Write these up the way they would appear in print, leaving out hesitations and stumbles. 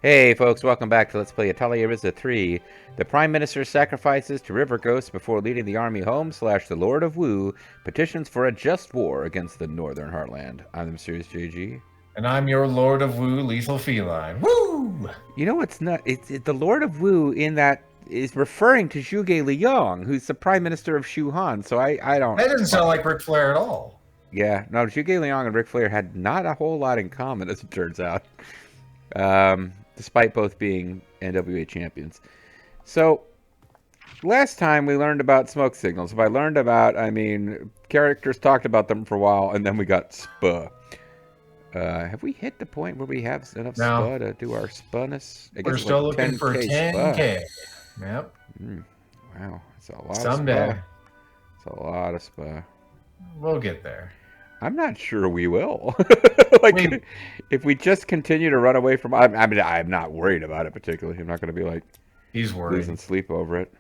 Hey folks, welcome back to Let's Play Atelier Ryza 3. The Prime Minister sacrifices to river ghosts before leading the army home / the Lord of Wu petitions for a just war against the Northern Heartland. I'm the mysterious JG. And I'm your Lord of Wu, Lethal Feline. Woo! You know what's not? The Lord of Wu in that is referring to Zhuge Liang, who's the Prime Minister of Shuhan, so I don't... That doesn't sound like Ric Flair at all. Yeah, no, Zhuge Liang and Ric Flair had not a whole lot in common, as it turns out. Despite both being NWA champions. So, last time we learned about smoke signals. If I learned about, I mean, characters talked about them for a while, and then we got SPA. Have we hit the point where we have enough SPA to do our SPA-ness? We're still looking for 10K. Yep. Wow, it's a lot Someday. of SPA. It's a lot of SPA. We'll get there. I'm not sure we will. If we just continue to run away from... I mean, I'm not worried about it particularly. I'm not going to be like... He's worried. Losing sleep over it.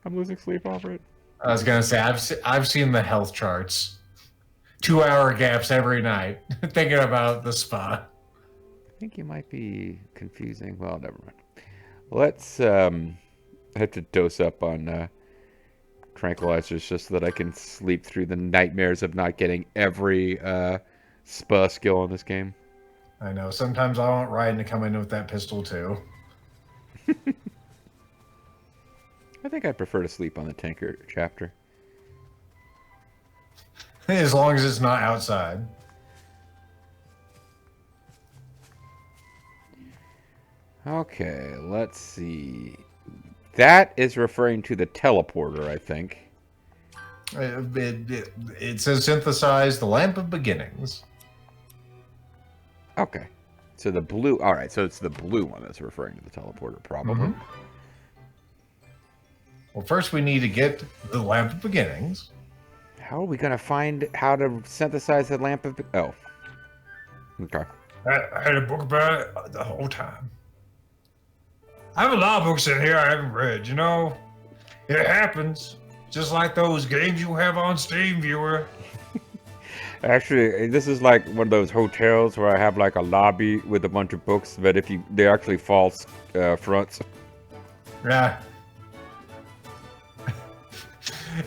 I'm losing sleep over it. I was going to say, I've seen the health charts. 2-hour gaps every night, thinking about the SPA. I think you might be confusing. Well, never mind. Let's... I have to dose up on... tranquilizers just so that I can sleep through the nightmares of not getting every SPA skill in this game. I know. Sometimes I want Ryan to come in with that pistol too. I think I prefer to sleep on the tanker chapter. As long as it's not outside. Okay, let's see. That is referring to the teleporter, I think. It says synthesize the lamp of beginnings. Okay. So the blue... Alright, so it's the blue one that's referring to the teleporter, probably. Well, first we need to get the lamp of beginnings. How are we going to find how to synthesize the lamp of... Oh. Okay. I had a book about it the whole time. I have a lot of books in here I haven't read, you know? It happens. Just like those games you have on Steam, viewer. Actually, this is like one of those hotels where I have like a lobby with a bunch of books, but they're actually false fronts. Yeah.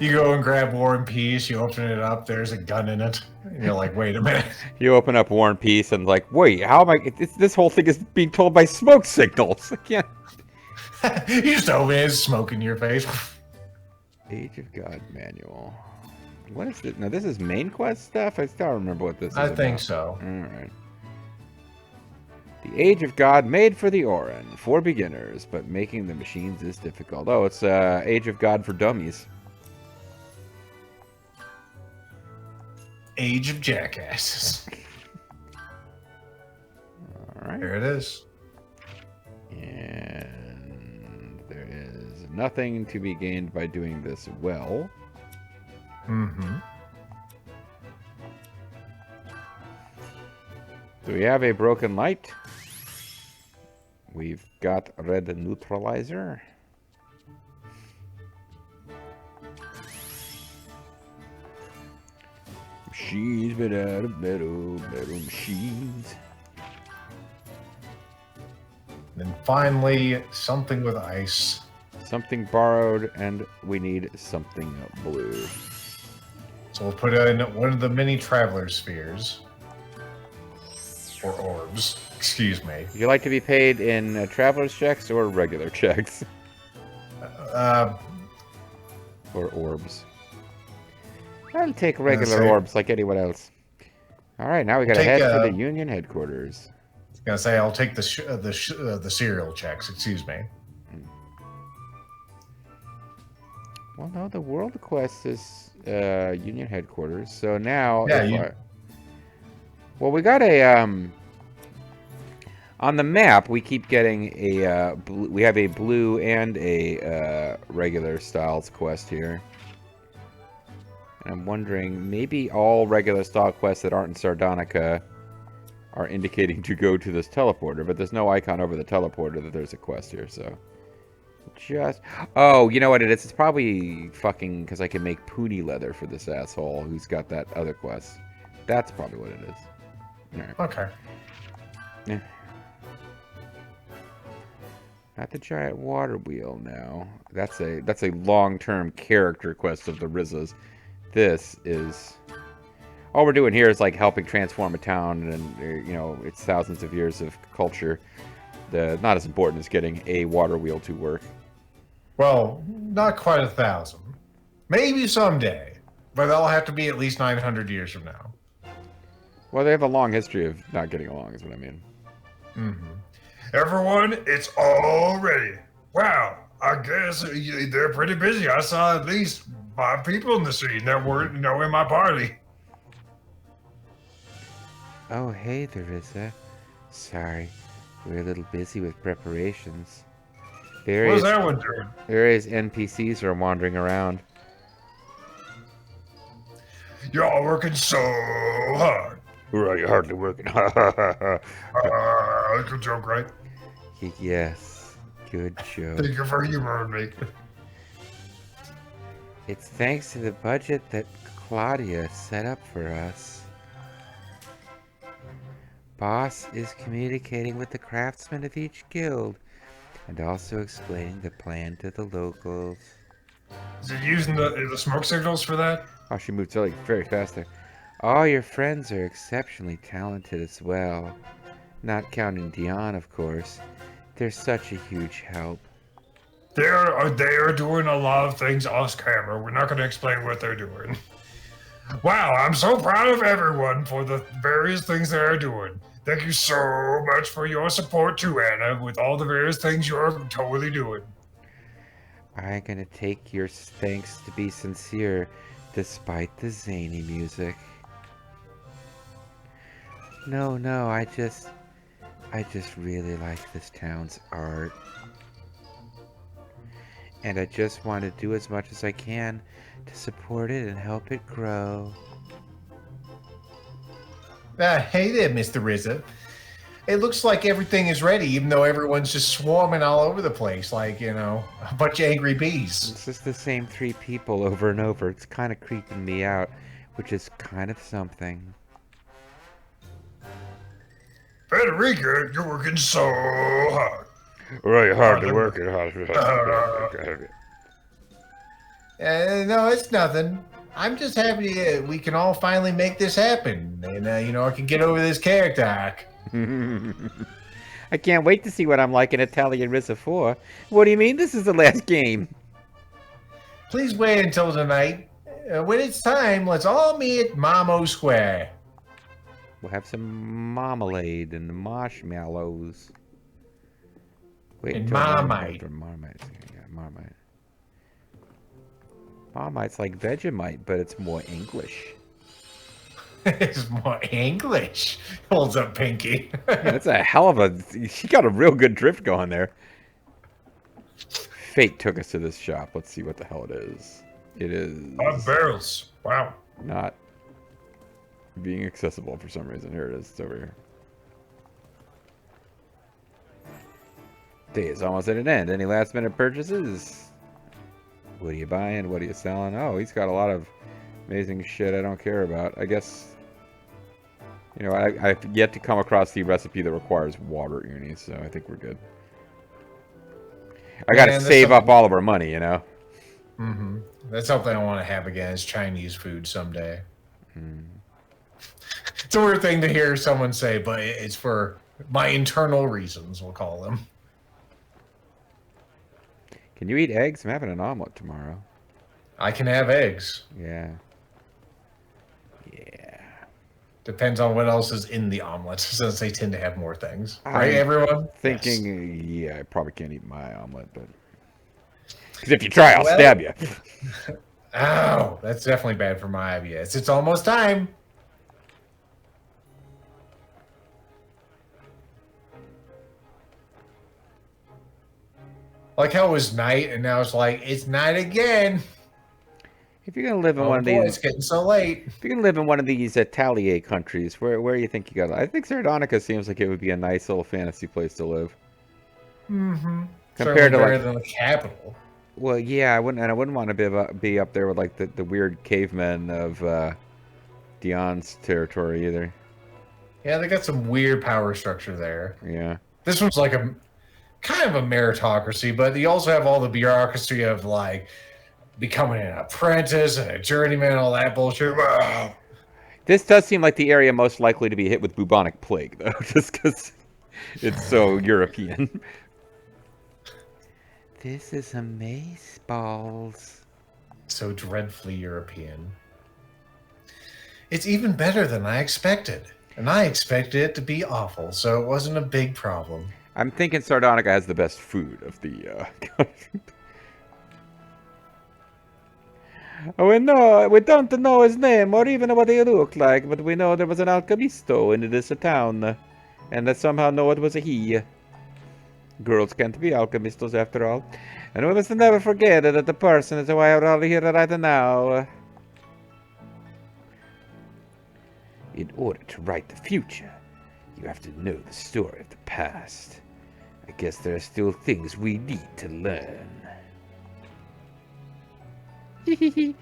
You go and grab War and Peace, you open it up, there's a gun in it. And you're like, wait a minute. You open up War and Peace and like, wait, how am I... This whole thing is being told by smoke signals. I can't... You just open it, smoke in your face. Age of God manual. What is it? Now, this is main quest stuff? I still don't remember what this is about. I think so. Alright. The Age of God made for the Orin. For beginners, but making the machines is difficult. Oh, it's Age of God for dummies. Age of Jackasses. Alright. There it is. And there is nothing to be gained by doing this well. So we have a broken light. We've got red neutralizer. Machines made out of metal machines. And finally, something with ice. Something borrowed, and we need something blue. So we'll put in one of the mini traveler spheres. Or orbs. Excuse me. Would you like to be paid in traveler's checks or regular checks? Or orbs? I'll take regular orbs like anyone else. Alright, now we gotta head for the Union headquarters. I was gonna say, I'll take the serial checks, excuse me. Well, no, the world quest is Union headquarters. So now, well, we got a on the map. We keep getting a we have a blue and a regular styles quest here. And I'm wondering, maybe all regular style quests that aren't in Sardonica are indicating to go to this teleporter, but there's no icon over the teleporter that there's a quest here, so... Oh, you know what it is? It's probably fucking because I can make poonie leather for this asshole who's got that other quest. That's probably what it is. Right. Okay. Yeah. Not the giant water wheel now. That's a long-term character quest of the Ryzas. This is all we're doing here is like helping transform a town, and you know, it's thousands of years of culture. Not as important as getting a water wheel to work. Well, not quite 1,000. Maybe someday, but that'll have to be at least 900 years from now. Well, they have a long history of not getting along, is what I mean. Mm-hmm. Everyone, it's all ready. Wow, I guess they're pretty busy. I saw at least 5 people in the street that weren't, in my party. Oh, hey, Ryza. Sorry, we're a little busy with preparations. What's that one doing? Various NPCs are wandering around. Y'all working so hard. Right, hardly working. Good joke, right? Yes, good joke. Thank you for humoring me. It's thanks to the budget that Claudia set up for us. Boss is communicating with the craftsmen of each guild and also explaining the plan to the locals. Is it using the smoke signals for that? Oh, she moved very fast there. All your friends are exceptionally talented as well. Not counting Dion, of course. They're such a huge help. They are doing a lot of things off camera. We're not going to explain what they're doing. Wow, I'm so proud of everyone for the various things they're doing. Thank you so much for your support too, Anna, with all the various things you're totally doing. I'm gonna take your thanks to be sincere, despite the zany music. No, I just really like this town's art. And I just want to do as much as I can to support it and help it grow. Hey there, Mr. Ryza. It looks like everything is ready, even though everyone's just swarming all over the place, like, a bunch of angry bees. It's just the same 3 people over and over. It's kind of creeping me out, which is kind of something. Federica, you're working so hard. Right, hard to work it. No, it's nothing. I'm just happy we can all finally make this happen. And, I can get over this character arc. I can't wait to see what I'm like in Atelier Ryza 4. What do you mean this is the last game? Please wait until tonight. When it's time, let's all meet at Mamo Square. We'll have some marmalade and marshmallows. Wait and until Marmite. Marmite. Yeah, Marmite. Marmite's like Vegemite, but it's more English. It's more English. Holds up Pinky. Yeah, that's a hell of a... She got a real good drift going there. Fate took us to this shop. Let's see what the hell it is. It is... 5 barrels. Wow. Not being accessible for some reason. Here it is. It's over here. Day is almost at an end. Any last minute purchases? What are you buying? What are you selling? Oh, he's got a lot of amazing shit I don't care about. I guess... I've yet to come across the recipe that requires water unis, so I think we're good. I gotta save up all of our money, Mm-hmm. That's something I want to have again, is Chinese food someday. It's a weird thing to hear someone say, but it's for my internal reasons, we'll call them. Can you eat eggs? I'm having an omelet tomorrow. I can have eggs. Yeah. Depends on what else is in the omelet, since they tend to have more things. Right, everyone? Thinking, yes. Yeah, I probably can't eat my omelet, but... Because if you try, I'll stab you. Ow, that's definitely bad for my IBS. It's almost time. Like how it was night, and now it's like, it's night again. If you're gonna live in one of these, it's getting so late. If you're gonna live in one of these Atelier countries, where do you think you got? I think Sardonica seems like it would be a nice little fantasy place to live. Mm-hmm. Compared to better than the capital. Well, yeah, I wouldn't want to be up there with like the weird cavemen of Dion's territory either. Yeah, they got some weird power structure there. Yeah. This one's like a kind of a meritocracy, but you also have all the bureaucracy of like becoming an apprentice and a journeyman, all that bullshit. Wow. This does seem like the area most likely to be hit with bubonic plague, though, just because it's so European. This is amaze balls. So dreadfully European. It's even better than I expected. And I expected it to be awful, so it wasn't a big problem. I'm thinking Sardonica has the best food of the we don't know his name or even what he looked like, but we know there was an alchemisto in this town, and that somehow know it was a he. Girls can't be alchemistos after all, and we must never forget that the person is why we're all here right now. In order to write the future, you have to know the story of the past. I guess there are still things we need to learn. You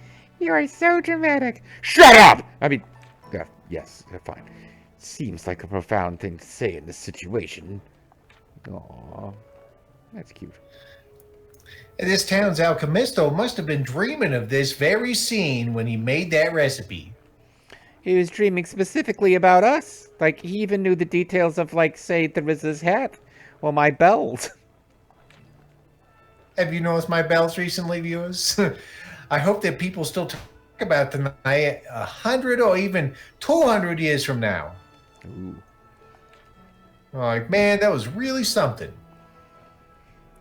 are so dramatic. Shut up! I mean, yes, fine. Seems like a profound thing to say in this situation. Aww, that's cute. This town's alchemisto must have been dreaming of this very scene when he made that recipe. He was dreaming specifically about us. Like, he even knew the details of, like, say, the Ryza's hat. Or my bells. Have you noticed my bells recently, viewers? I hope that people still talk about them 100 or even 200 years from now. Ooh. Like, man, that was really something.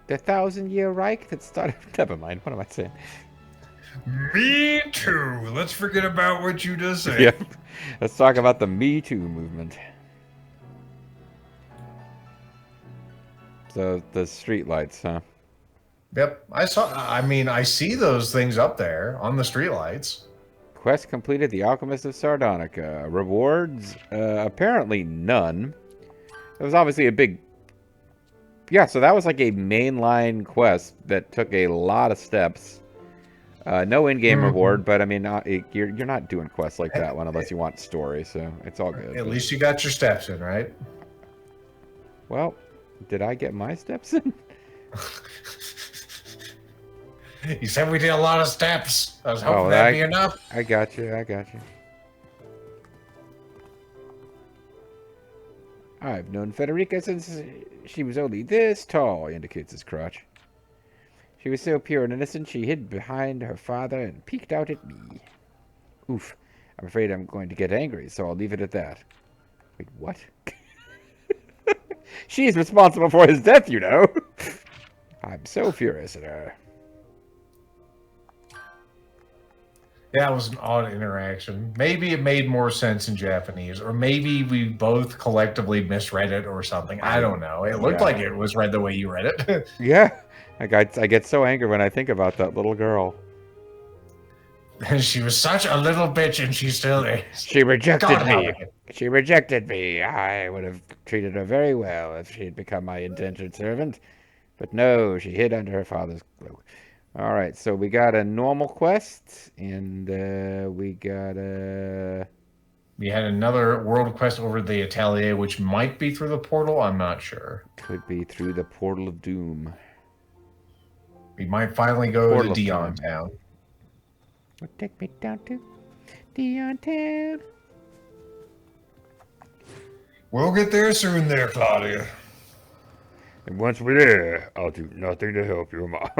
The 1,000-year Reich that started... Never mind, what am I saying? Me too. Let's forget about what you just said. Yep. Let's talk about the Me Too movement. So, the streetlights, huh? Yep, I see those things up there on the streetlights. Quest completed, the Alchemist of Sardonica. Rewards? Apparently none. It was obviously a big... Yeah, so that was like a mainline quest that took a lot of steps. No in-game reward, but I mean, you're not doing quests like that one unless you want story, so it's all good. At least you got your steps in, right? Well, did I get my steps in? You said we did a lot of steps. I was hoping that'd be enough. I got you. I've known Federica since she was only this tall, indicates his crotch. She was so pure and innocent, she hid behind her father and peeked out at me. Oof. I'm afraid I'm going to get angry, so I'll leave it at that. Wait, what? She's responsible for his death, you know. I'm so furious at her. That was an odd interaction. Maybe it made more sense in Japanese, or maybe we both collectively misread it or something. I don't know. It looked like it was read the way you read it. Yeah. I get so angry when I think about that little girl. She was such a little bitch, and she still is. She rejected me. She rejected me. I would have treated her very well if she had become my indentured servant. But no, she hid under her father's cloak. All right, so we got a normal quest, and we got a... We had another world quest over the Atelier, which might be through the portal. I'm not sure. Could be through the Portal of Doom. We might finally go to Dion Town. Take me down to Dion Town. We'll get there soon there, Claudia. And once we're there, I'll do nothing to help your mom.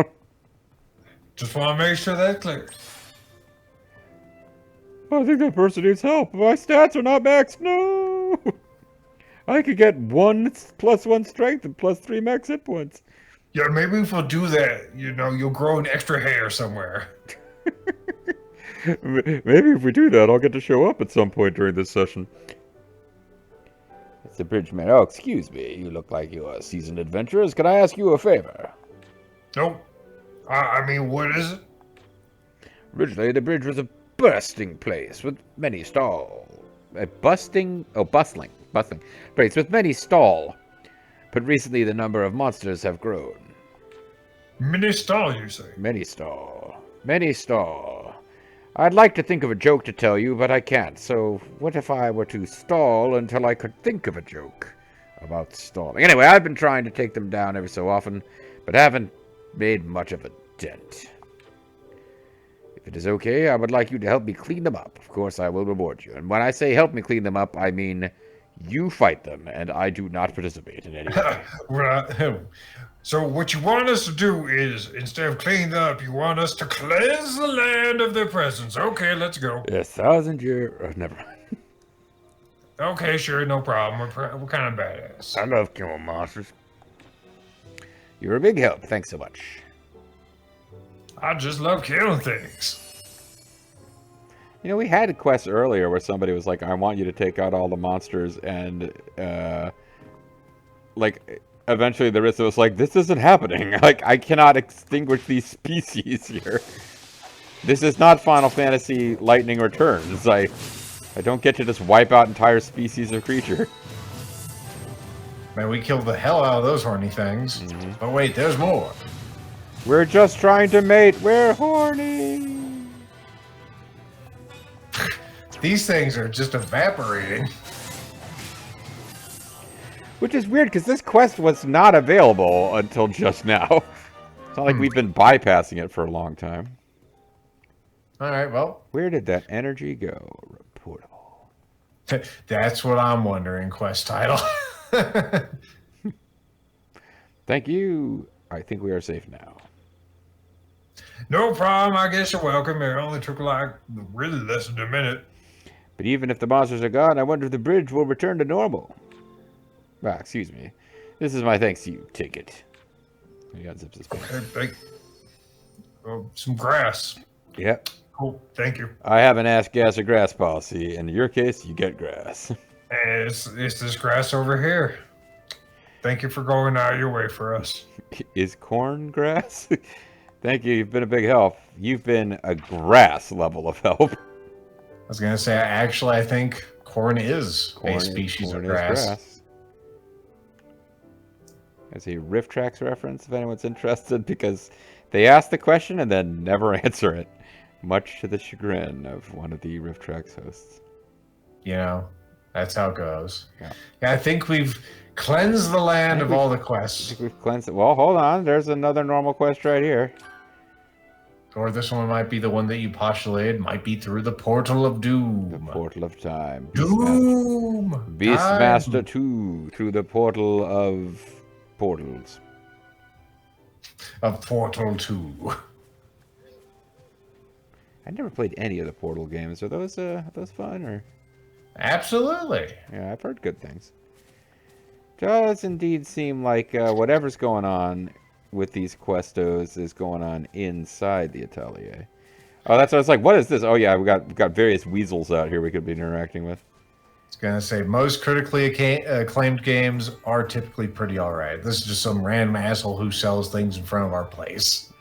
Just want to make sure that's clear. I think that person needs help. My stats are not maxed. No! I could get 1 + 1 strength and +3 max hit points. Yeah, maybe if we'll do that, you know, you'll grow an extra hair somewhere. Maybe if we do that, I'll get to show up at some point during this session. It's the bridgeman. Oh, excuse me. You look like you're seasoned adventurers. Can I ask you a favor? Nope. I mean, what is it? Originally, the bridge was a bursting place with many bustling place with many stall. But recently, the number of monsters have grown. Mini stall, you say? Many stall. I'd like to think of a joke to tell you, but I can't. So what if I were to stall until I could think of a joke about stalling? Anyway, I've been trying to take them down every so often, but haven't made much of a dent. If it is okay, I would like you to help me clean them up. Of course, I will reward you. And when I say help me clean them up, I mean you fight them, and I do not participate in any way. Right. So what you want us to do is, instead of cleaning up, you want us to cleanse the land of their presence. Okay, let's go. 1,000-year... never mind. Okay, sure, no problem. We're kind of badass. I love killing monsters. You're a big help. Thanks so much. I just love killing things. You know, we had a quest earlier where somebody was like, I want you to take out all the monsters, and, like, eventually the Ryza was like, this isn't happening. Like, I cannot extinguish these species here. This is not Final Fantasy Lightning Returns. I don't get to just wipe out entire species of creature. Man, we killed the hell out of those horny things. Mm-hmm. But wait, there's more. We're just trying to mate. We're horny. These things are just evaporating. Which is weird, because this quest was not available until just now. It's not like we've been bypassing it for a long time. All right, well. Where did that energy go? Reportable. That's what I'm wondering, quest title. Thank you. I think we are safe now. No problem. I guess you're welcome. It only took like really less than a minute. But even if the monsters are gone, I wonder if the bridge will return to normal. Ah, excuse me. This is my thanks to you ticket. You got zips this Okay, some grass. Yep. Cool. Thank you. I have an ass, gas, or grass policy. In your case, you get grass. And it's this grass over here. Thank you for going out of your way for us. Is corn grass? Thank you. You've been a big help. You've been a grass level of help. I was going to say, actually, I think corn is a species of grass. There's a Rift Tracks reference if anyone's interested, because they ask the question and then never answer it, much to the chagrin of one of the Rift Tracks hosts. You know, that's how it goes. Yeah, I think we've cleansed the land of all the quests. I think we've cleansed it. Well, hold on. There's another normal quest right here. Or this one might be the one that you postulated. Might be through the Portal of Doom. The Portal of Time. Doom! Beastmaster 2 through the Portal of Portals. Of Portal 2. I never played any of the Portal games. Are those fun or? Absolutely. Yeah, I've heard good things. Does indeed seem like whatever's going on with these questos is going on inside the Atelier. Oh, that's what I was like. What is this? Oh yeah, we've got various weasels out here we could be interacting with. I was gonna say most critically acclaimed games are typically pretty alright. This is just some random asshole who sells things in front of our place.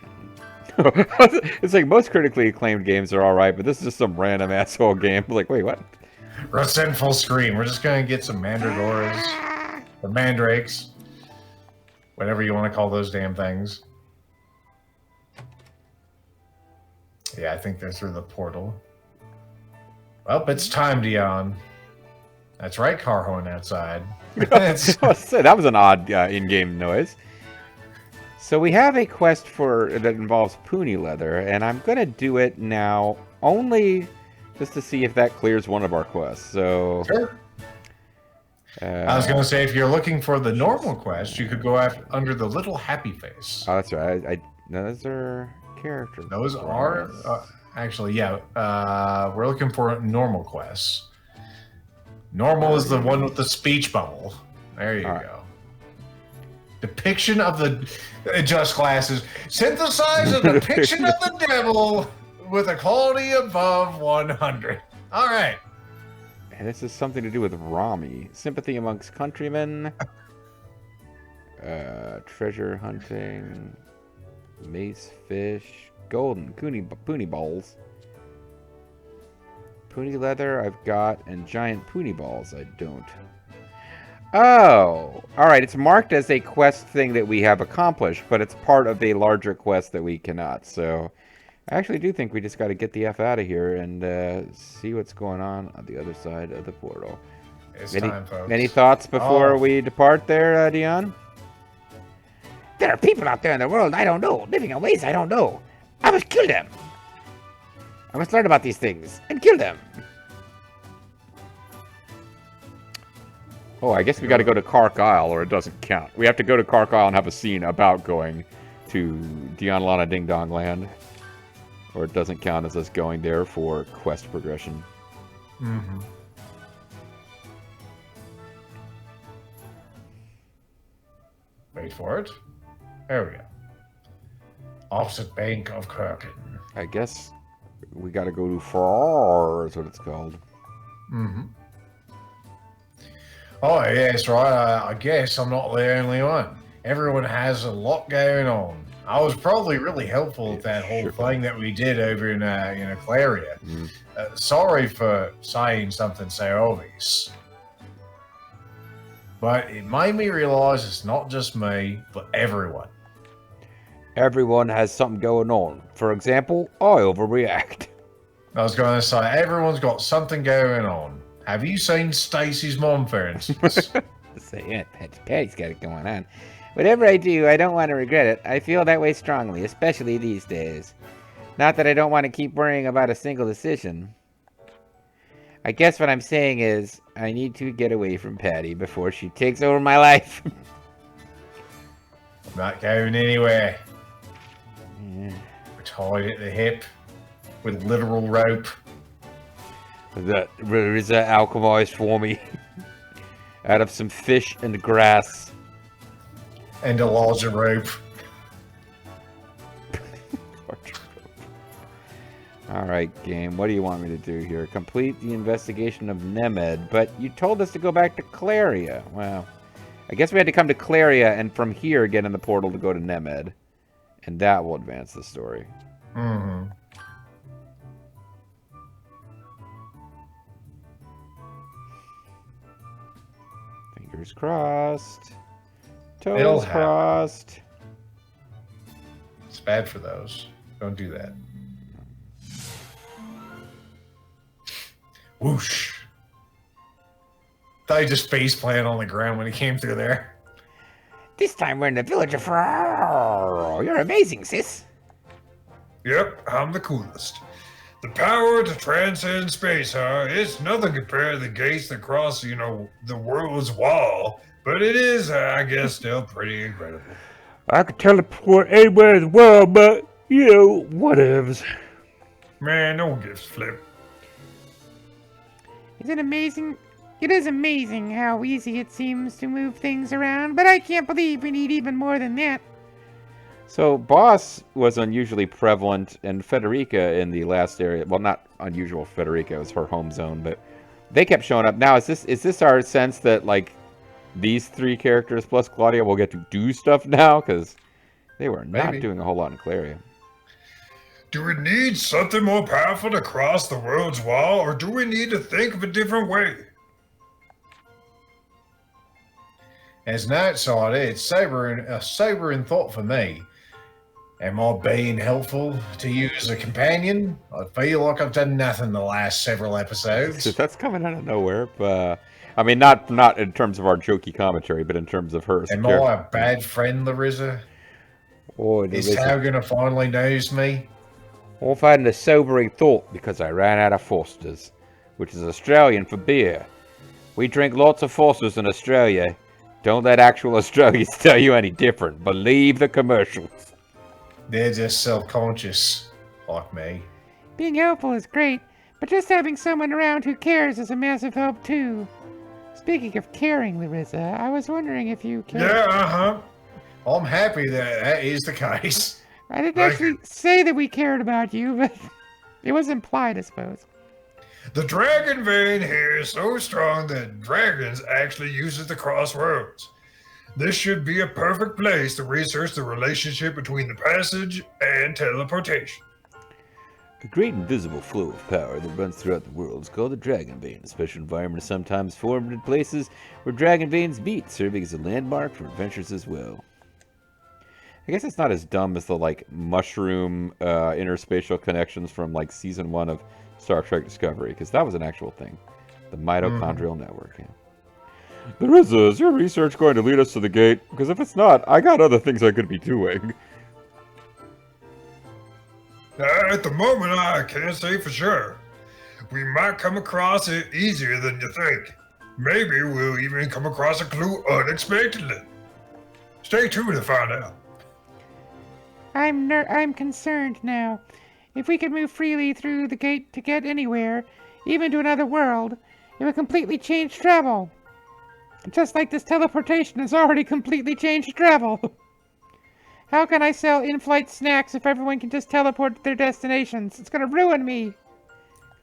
It's like most critically acclaimed games are alright, but this is just some random asshole game. Like, wait, what? Resentful Scream. We're just gonna get some mandragoras, or mandrakes, whatever you want to call those damn things. Yeah, I think they're through the portal. Well, it's time, Dion. That's right, car horn outside. That was an odd in-game noise. So we have a quest that involves puny leather, and I'm going to do it now only just to see if that clears one of our quests. So, sure. I was going to say, if you're looking for the normal quest, you could go under the little happy face. Oh, that's right. Those are characters. Those are... actually, yeah. We're looking for normal quests. Normal is the one with the speech bubble. There you go. Depiction of the... Just glasses. Synthesize a depiction of the devil with a quality above 100. All right. And this is something to do with Rami. Sympathy amongst countrymen. Treasure hunting. Mace fish. Golden. Puny balls. Puny leather I've got. And giant puny balls I don't. Oh. Alright, it's marked as a quest thing that we have accomplished. But it's part of a larger quest that we cannot. So I actually do think we just got to get the F out of here and see what's going on the other side of the portal. It's time, folks. Any thoughts before we depart there, Dion? There are people out there in the world I don't know, living in ways I don't know. I must kill them. I must learn about these things and kill them. Oh, I guess we got to go to Kark Isle, or it doesn't count. We have to go to Kark Isle and have a scene about going to Dion Lana Ding Dong Land. Or it doesn't count as us going there for quest progression. Mm-hmm. Wait for it. There we go. Opposite bank of Kirkin. I guess we got to go to Far, is what it's called. Mm-hmm. Oh, yes, right. I guess I'm not the only one. Everyone has a lot going on. I was probably really helpful with that whole thing that we did over in Cleria. Sorry for saying something so obvious. But it made me realize it's not just me, but everyone. Everyone has something going on. For example, I overreact. I was going to say, everyone's got something going on. Have you seen Stacy's mom, for instance? Yeah, Patty's got it going on. Whatever I do, I don't want to regret it. I feel that way strongly, especially these days. Not that I don't want to keep worrying about a single decision. I guess what I'm saying is, I need to get away from Patty before she takes over my life. Not going anywhere. Yeah. We're tied at the hip with literal rope. That Ryza alchemized for me out of some fish and grass. And a larger rope. Alright, game. What do you want me to do here? Complete the investigation of Nemed, but you told us to go back to Cleria. Well, I guess we had to come to Cleria and from here get in the portal to go to Nemed. And that will advance the story. Mm-hmm. Fingers crossed. It'll Toes crossed. It's bad for those. Don't do that. Whoosh. Thought he just face planted on the ground when he came through there. This time we're in the village of Ferraro. You're amazing, sis. Yep, I'm the coolest. The power to transcend space, huh? It's nothing compared to the gates that cross, the world's wall. But it is, I guess, still pretty incredible. I could teleport anywhere in the world, but, whatevs. Man, no gifts, Flip. Is it amazing? It is amazing how easy it seems to move things around, but I can't believe we need even more than that. So, Boss was unusually prevalent, and Federica in the last area. Well, not unusual. Federica was her home zone, but they kept showing up. Now, is this our sense that like these three characters plus Claudia will get to do stuff now? Because they were not doing a whole lot in Cleria. Do we need something more powerful to cross the world's wall, or do we need to think of a different way? As an outsider, it's a sobering thought for me. Am I being helpful to you as a companion? I feel like I've done nothing the last several episodes. That's coming out of nowhere. But I mean, not in terms of our jokey commentary, but in terms of her. Am I a bad friend, Larissa? Oh, is Ciao gonna finally notice me? I've had a sobering thought because I ran out of Foster's, which is Australian for beer. We drink lots of Foster's in Australia. Don't let actual Australians tell you any different. Believe the commercials. They're just self-conscious, like me. Being helpful is great, but just having someone around who cares is a massive help too. Speaking of caring, Larissa, I was wondering if you care. Yeah, uh-huh. I'm happy that is the case. I didn't actually say that we cared about you, but it was implied, I suppose. The dragon vein here is so strong that dragons actually use it to cross worlds. This should be a perfect place to research the relationship between the passage and teleportation. A great invisible flow of power that runs throughout the world is called the dragon vein. A special environment is sometimes formed in places where dragon veins meet, serving as a landmark for adventures as well. I guess it's not as dumb as the, like, mushroom interspatial connections from, like, Season 1 of Star Trek Discovery, because that was an actual thing. The mitochondrial network, yeah. The Ryza, is your research going to lead us to the gate? Because if it's not, I got other things I could be doing. At the moment, I can't say for sure. We might come across it easier than you think. Maybe we'll even come across a clue unexpectedly. Stay tuned to find out. I'm concerned now. If we could move freely through the gate to get anywhere, even to another world, it would completely change travel. Just like this teleportation has already completely changed travel. How can I sell in-flight snacks if everyone can just teleport to their destinations? It's gonna ruin me.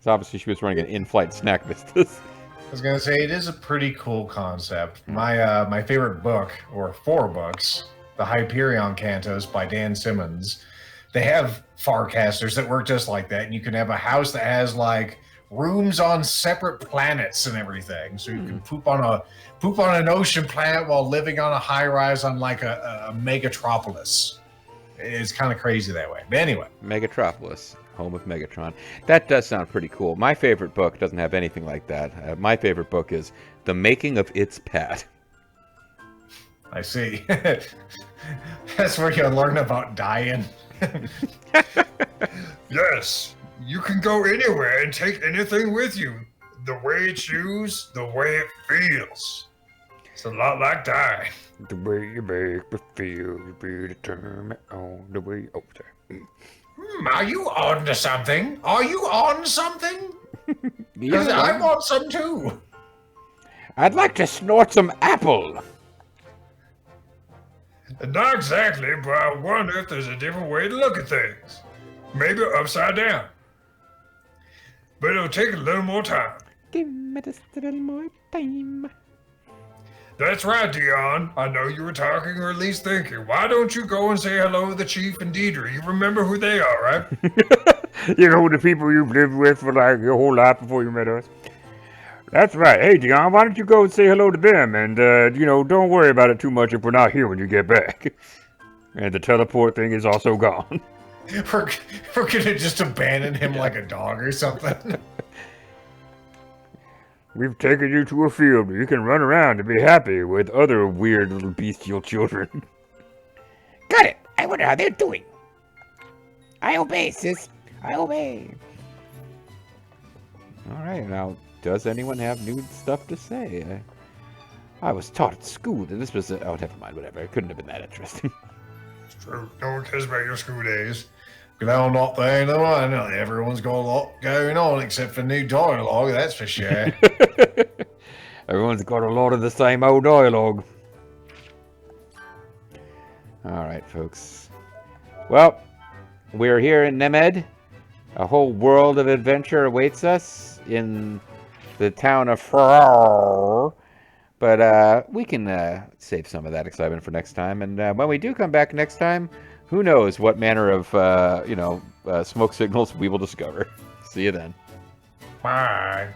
So obviously she was running an in-flight snack business. I was gonna say it is a pretty cool concept. My favorite book, or 4 books, the Hyperion Cantos by Dan Simmons. They have Farcasters that work just like that, and you can have a house that has like rooms on separate planets and everything. So you can poop on an ocean planet while living on a high rise on like a megatropolis. It's kind of crazy that way. But anyway, Megatropolis, home of Megatron. That does sound pretty cool. My favorite book doesn't have anything like that. My favorite book is The Making of Its Pet. I see. That's where you learn about dying. Yes, you can go anywhere and take anything with you. The way you choose, the way it feels. It's a lot like dying. The way you make me feel, you be determined on the way over. Are you on to something? Are you on something? Because I want some too. I'd like to snort some apple. Not exactly, but I wonder if there's a different way to look at things. Maybe upside down. But it'll take a little more time. Give me just a little more time. That's right, Dion. I know you were talking or at least thinking. Why don't you go and say hello to the Chief and Deidre? You remember who they are, right? You know, the people you've lived with for like your whole life before you met us. That's right. Hey, Dion, why don't you go and say hello to them? And, don't worry about it too much if we're not here when you get back. And the teleport thing is also gone. We're gonna just abandon him like a dog or something. We've taken you to a field where you can run around and be happy with other weird little bestial children. Got it. I wonder how they're doing. I obey, sis. I obey. All right, now, does anyone have new stuff to say? I was taught at school that this was oh, never mind, whatever. It couldn't have been that interesting. It's true. No one cares about your school days. Well, not there, no. I know everyone's got a lot going on except for new dialogue, that's for sure. Everyone's got a lot of the same old dialogue. All right, folks. Well, we're here in Nemed. A whole world of adventure awaits us in the town of Farrar. But we can save some of that excitement for next time. And when we do come back next time, who knows what manner of, smoke signals we will discover. See you then. Bye.